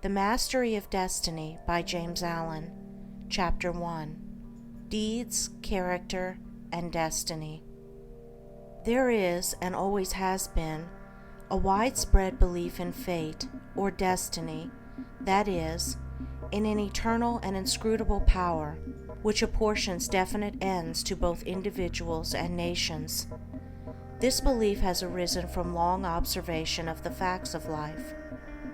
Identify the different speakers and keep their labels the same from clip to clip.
Speaker 1: The Mastery of Destiny by James Allen, Chapter 1, Deeds, Character, and Destiny. There is, and always has been, a widespread belief in fate, or destiny, that is, in an eternal and inscrutable power, which apportions definite ends to both individuals and nations. This belief has arisen from long observation of the facts of life.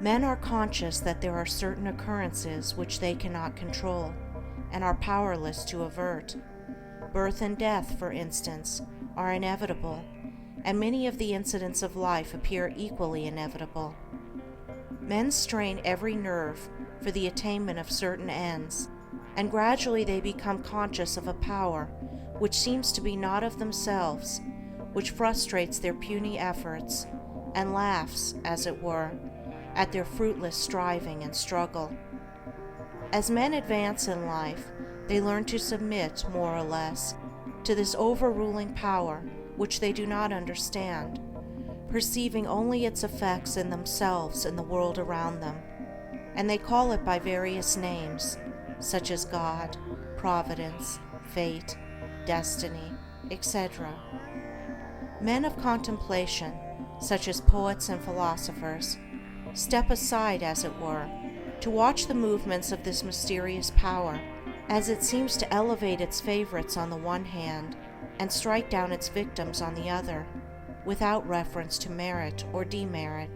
Speaker 1: Men are conscious that there are certain occurrences which they cannot control, and are powerless to avert. Birth and death, for instance, are inevitable, and many of the incidents of life appear equally inevitable. Men strain every nerve for the attainment of certain ends, and gradually they become conscious of a power which seems to be not of themselves, which frustrates their puny efforts, and laughs, as it were, at their fruitless striving and struggle. As men advance in life, they learn to submit, more or less, to this overruling power which they do not understand, perceiving only its effects in themselves and the world around them, and they call it by various names, such as God, Providence, Fate, Destiny, etc. Men of contemplation, such as poets and philosophers, step aside, as it were, to watch the movements of this mysterious power, as it seems to elevate its favorites on the one hand and strike down its victims on the other, without reference to merit or demerit.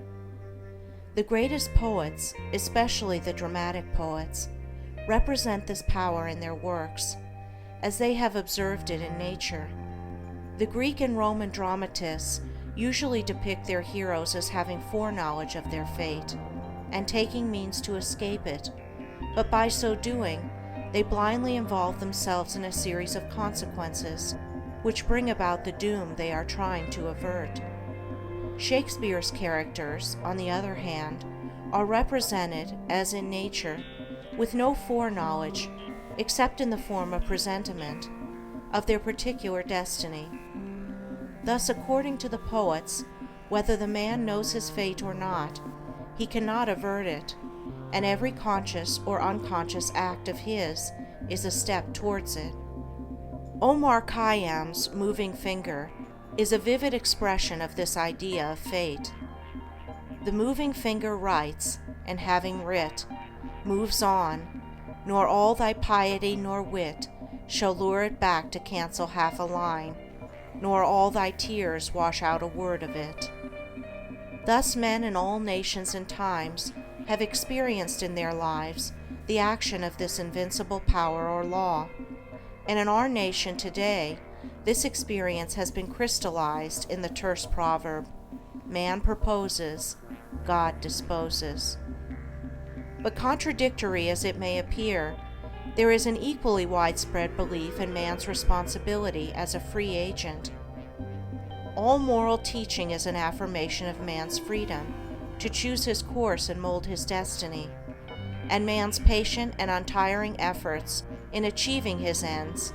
Speaker 1: The greatest poets, especially the dramatic poets, represent this power in their works, as they have observed it in nature. The Greek and Roman dramatists usually depict their heroes as having foreknowledge of their fate, and taking means to escape it, but by so doing, they blindly involve themselves in a series of consequences, which bring about the doom they are trying to avert. Shakespeare's characters, on the other hand, are represented, as in nature, with no foreknowledge, except in the form of presentiment, of their particular destiny. Thus, according to the poets, whether the man knows his fate or not, he cannot avert it, and every conscious or unconscious act of his is a step towards it. Omar Khayyam's moving finger is a vivid expression of this idea of fate. The moving finger writes, and having writ, moves on, nor all thy piety nor wit shall lure it back to cancel half a line, nor all thy tears wash out a word of it. Thus men in all nations and times have experienced in their lives the action of this invincible power or law, and in our nation today this experience has been crystallized in the terse proverb, "Man proposes, God disposes." But contradictory as it may appear, there is an equally widespread belief in man's responsibility as a free agent. All moral teaching is an affirmation of man's freedom to choose his course and mold his destiny, and man's patient and untiring efforts in achieving his ends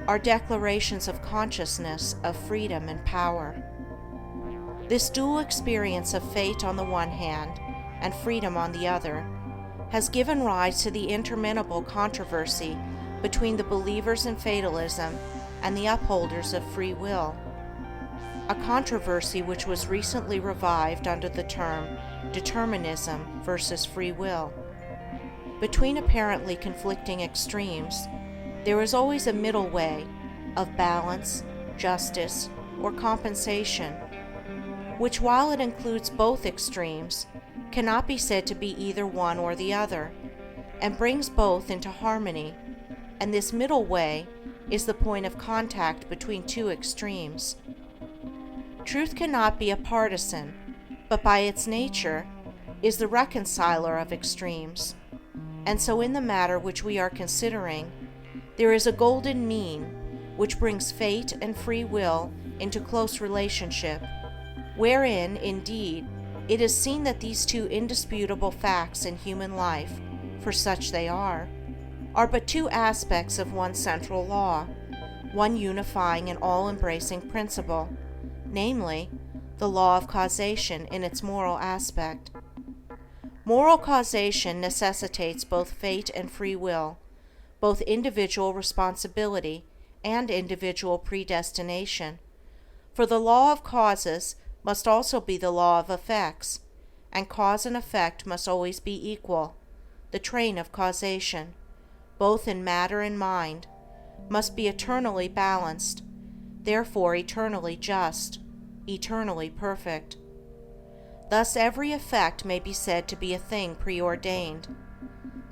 Speaker 1: are declarations of consciousness of freedom and power. This dual experience of fate on the one hand and freedom on the other has given rise to the interminable controversy between the believers in fatalism and the upholders of free will, a controversy which was recently revived under the term determinism versus free will. Between apparently conflicting extremes, there is always a middle way of balance, justice, or compensation, which, while it includes both extremes, cannot be said to be either one or the other, and brings both into harmony, and this middle way is the point of contact between two extremes. Truth cannot be a partisan, but by its nature is the reconciler of extremes, and so in the matter which we are considering, there is a golden mean which brings fate and free will into close relationship, wherein, indeed, it is seen that these two indisputable facts in human life, for such they are but two aspects of one central law, one unifying and all-embracing principle, namely, the law of causation in its moral aspect. Moral causation necessitates both fate and free will, both individual responsibility and individual predestination, for the law of causes must also be the law of effects, and cause and effect must always be equal. The train of causation, both in matter and mind, must be eternally balanced, therefore eternally just, eternally perfect. Thus every effect may be said to be a thing preordained,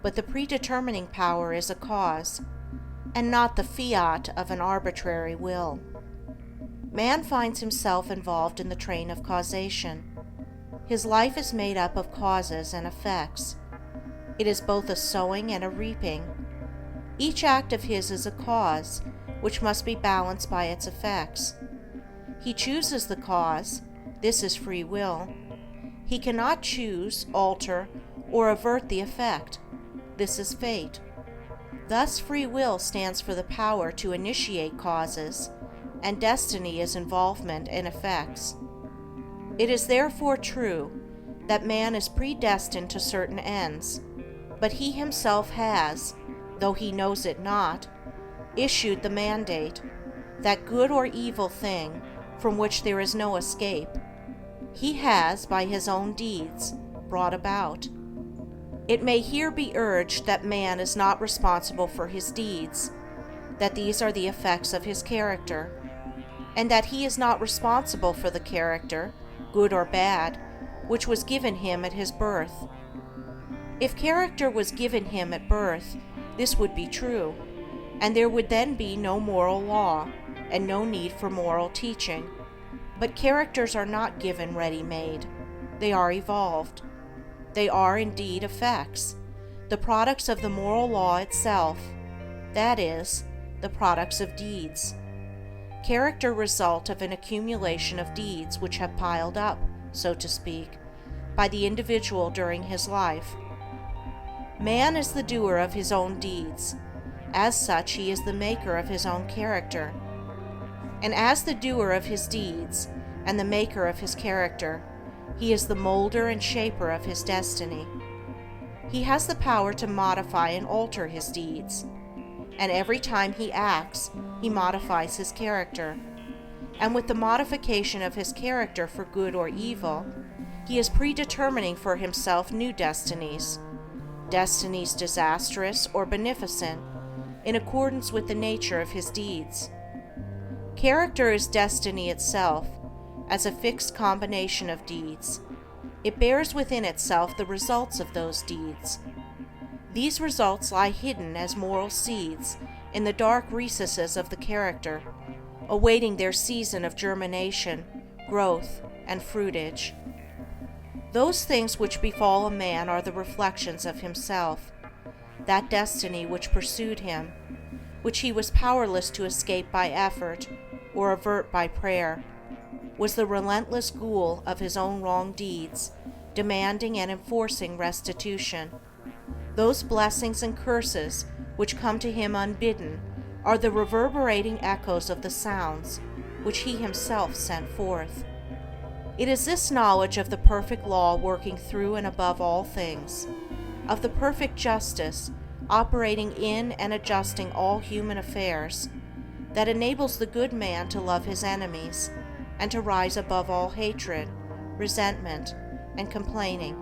Speaker 1: but the predetermining power is a cause, and not the fiat of an arbitrary will. Man finds himself involved in the train of causation. His life is made up of causes and effects. It is both a sowing and a reaping. Each act of his is a cause, which must be balanced by its effects. He chooses the cause, this is free will. He cannot choose, alter, or avert the effect, this is fate. Thus free will stands for the power to initiate causes, and destiny is involvement in effects. It is therefore true that man is predestined to certain ends, but he himself has, though he knows it not, issued the mandate, that good or evil thing from which there is no escape, he has, by his own deeds, brought about. It may here be urged that man is not responsible for his deeds, that these are the effects of his character, and that he is not responsible for the character, good or bad, which was given him at his birth. If character was given him at birth, this would be true, and there would then be no moral law, and no need for moral teaching. But characters are not given ready-made. They are evolved. They are indeed effects, the products of the moral law itself, that is, the products of deeds. Character result of an accumulation of deeds which have piled up, so to speak, by the individual during his life. Man is the doer of his own deeds. As such, he is the maker of his own character. And as the doer of his deeds and the maker of his character, he is the molder and shaper of his destiny. He has the power to modify and alter his deeds, and every time he acts, he modifies his character. And with the modification of his character for good or evil, he is predetermining for himself new destinies, destinies disastrous or beneficent, in accordance with the nature of his deeds. Character is destiny itself, as a fixed combination of deeds. It bears within itself the results of those deeds. These results lie hidden as moral seeds in the dark recesses of the character, awaiting their season of germination, growth, and fruitage. Those things which befall a man are the reflections of himself, that destiny which pursued him, which he was powerless to escape by effort or avert by prayer, was the relentless ghoul of his own wrong deeds, demanding and enforcing restitution. Those blessings and curses which come to him unbidden are the reverberating echoes of the sounds which he himself sent forth. It is this knowledge of the perfect law working through and above all things, of the perfect justice operating in and adjusting all human affairs, that enables the good man to love his enemies and to rise above all hatred, resentment, and complaining,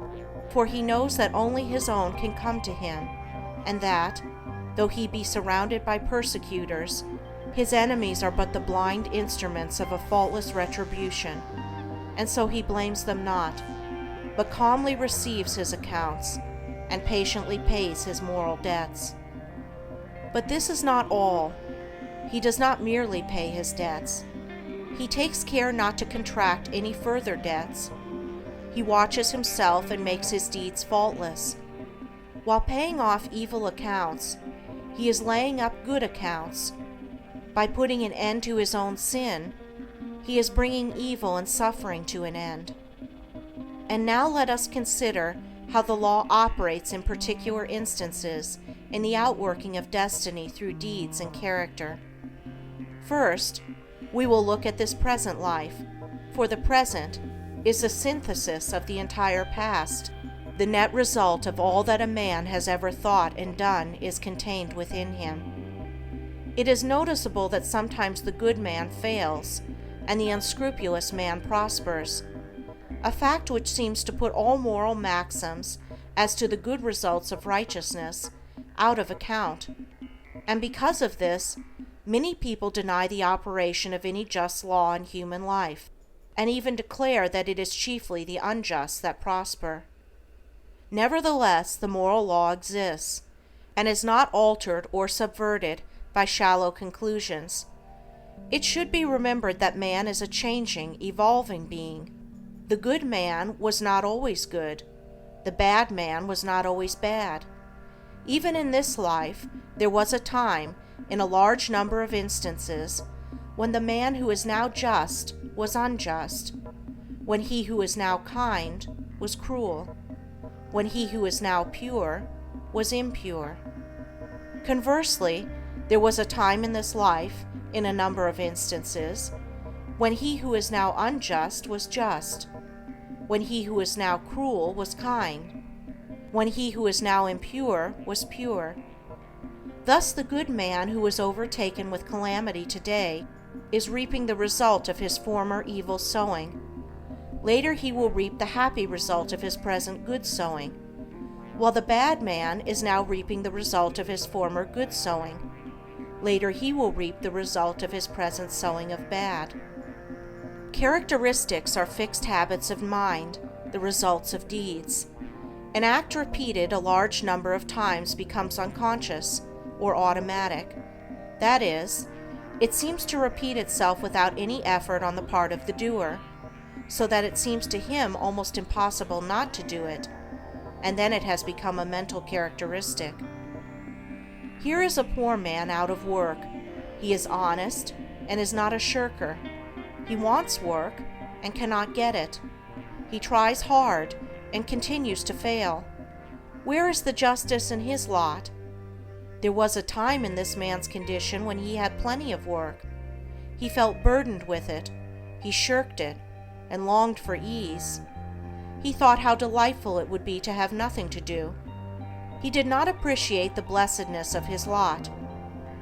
Speaker 1: for he knows that only his own can come to him, and that, though he be surrounded by persecutors, his enemies are but the blind instruments of a faultless retribution, and so he blames them not, but calmly receives his accounts, and patiently pays his moral debts. But this is not all. He does not merely pay his debts. He takes care not to contract any further debts. He watches himself and makes his deeds faultless. While paying off evil accounts, he is laying up good accounts. By putting an end to his own sin, he is bringing evil and suffering to an end. And now let us consider how the law operates in particular instances in the outworking of destiny through deeds and character. First, we will look at this present life, for the present is the synthesis of the entire past. The net result of all that a man has ever thought and done is contained within him. It is noticeable that sometimes the good man fails and the unscrupulous man prospers, a fact which seems to put all moral maxims as to the good results of righteousness out of account. And because of this, many people deny the operation of any just law in human life, and even declare that it is chiefly the unjust that prosper. Nevertheless, the moral law exists, and is not altered or subverted by shallow conclusions. It should be remembered that man is a changing, evolving being. The good man was not always good. The bad man was not always bad. Even in this life, there was a time, in a large number of instances, when the man who is now just was unjust, when he who is now kind was cruel, when he who is now pure was impure. Conversely, there was a time in this life, in a number of instances, when he who is now unjust was just, when he who is now cruel was kind, when he who is now impure was pure. Thus the good man who is overtaken with calamity today is reaping the result of his former evil sowing. Later he will reap the happy result of his present good sowing, while the bad man is now reaping the result of his former good sowing. Later he will reap the result of his present sowing of bad. Characteristics are fixed habits of mind, the results of deeds. An act repeated a large number of times becomes unconscious or automatic. That is, it seems to repeat itself without any effort on the part of the doer, so that it seems to him almost impossible not to do it, and then it has become a mental characteristic. Here is a poor man out of work. He is honest and is not a shirker. He wants work and cannot get it. He tries hard and continues to fail. Where is the justice in his lot? There was a time in this man's condition when he had plenty of work. He felt burdened with it. He shirked it and longed for ease. He thought how delightful it would be to have nothing to do. He did not appreciate the blessedness of his lot.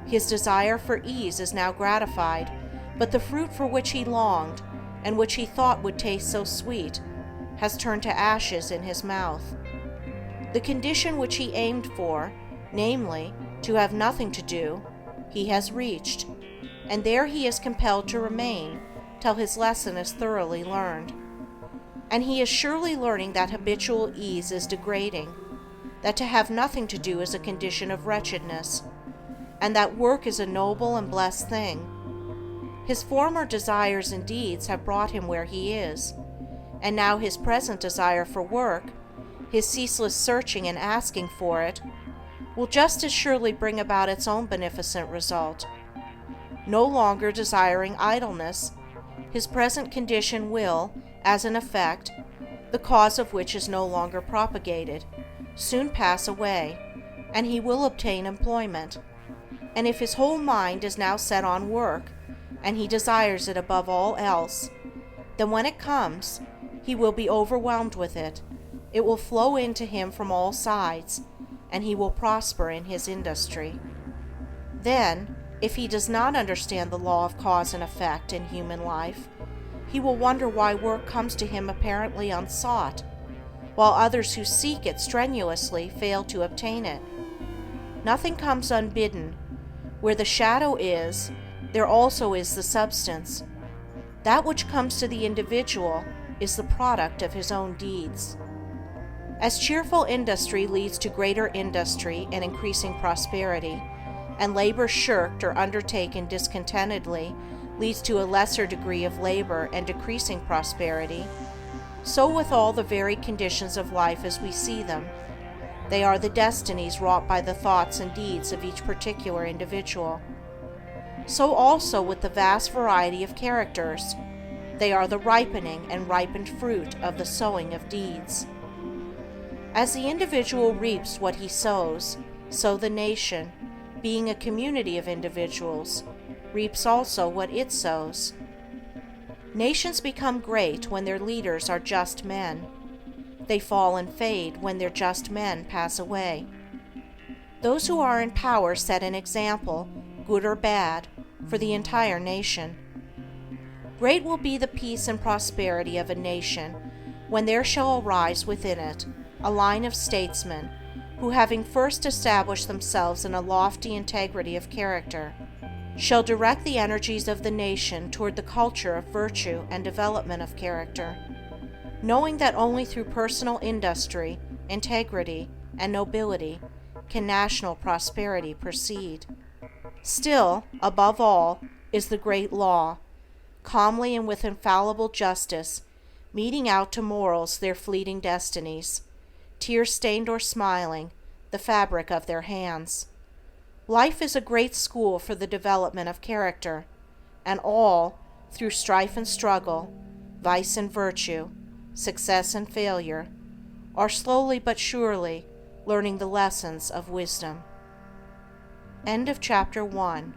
Speaker 1: His desire for ease is now gratified, but the fruit for which he longed, and which he thought would taste so sweet, has turned to ashes in his mouth. The condition which he aimed for, namely, to have nothing to do, he has reached, and there he is compelled to remain till his lesson is thoroughly learned. And he is surely learning that habitual ease is degrading, that to have nothing to do is a condition of wretchedness, and that work is a noble and blessed thing. His former desires and deeds have brought him where he is, and now his present desire for work, his ceaseless searching and asking for it, will just as surely bring about its own beneficent result. No longer desiring idleness, his present condition will, as an effect, the cause of which is no longer propagated, soon pass away, and he will obtain employment. And if his whole mind is now set on work, and he desires it above all else, then when it comes, he will be overwhelmed with it. It will flow into him from all sides, and he will prosper in his industry. Then, if he does not understand the law of cause and effect in human life, he will wonder why work comes to him apparently unsought, while others who seek it strenuously fail to obtain it. Nothing comes unbidden. Where the shadow is, there also is the substance. That which comes to the individual is the product of his own deeds. As cheerful industry leads to greater industry and increasing prosperity, and labor shirked or undertaken discontentedly leads to a lesser degree of labor and decreasing prosperity, so with all the varied conditions of life as we see them. They are the destinies wrought by the thoughts and deeds of each particular individual. So also with the vast variety of characters. They are the ripening and ripened fruit of the sowing of deeds. As the individual reaps what he sows, so the nation, being a community of individuals, reaps also what it sows. Nations become great when their leaders are just men. They fall and fade when their just men pass away. Those who are in power set an example, good or bad, for the entire nation. Great will be the peace and prosperity of a nation when there shall arise within it a line of statesmen who, having first established themselves in a lofty integrity of character, shall direct the energies of the nation toward the culture of virtue and development of character, knowing that only through personal industry, integrity, and nobility can national prosperity proceed. Still, above all, is the great law, calmly and with infallible justice, meting out to mortals their fleeting destinies, tear-stained or smiling, the fabric of their hands. Life is a great school for the development of character, and all, through strife and struggle, vice and virtue, success and failure, are slowly but surely learning the lessons of wisdom. End of chapter 1.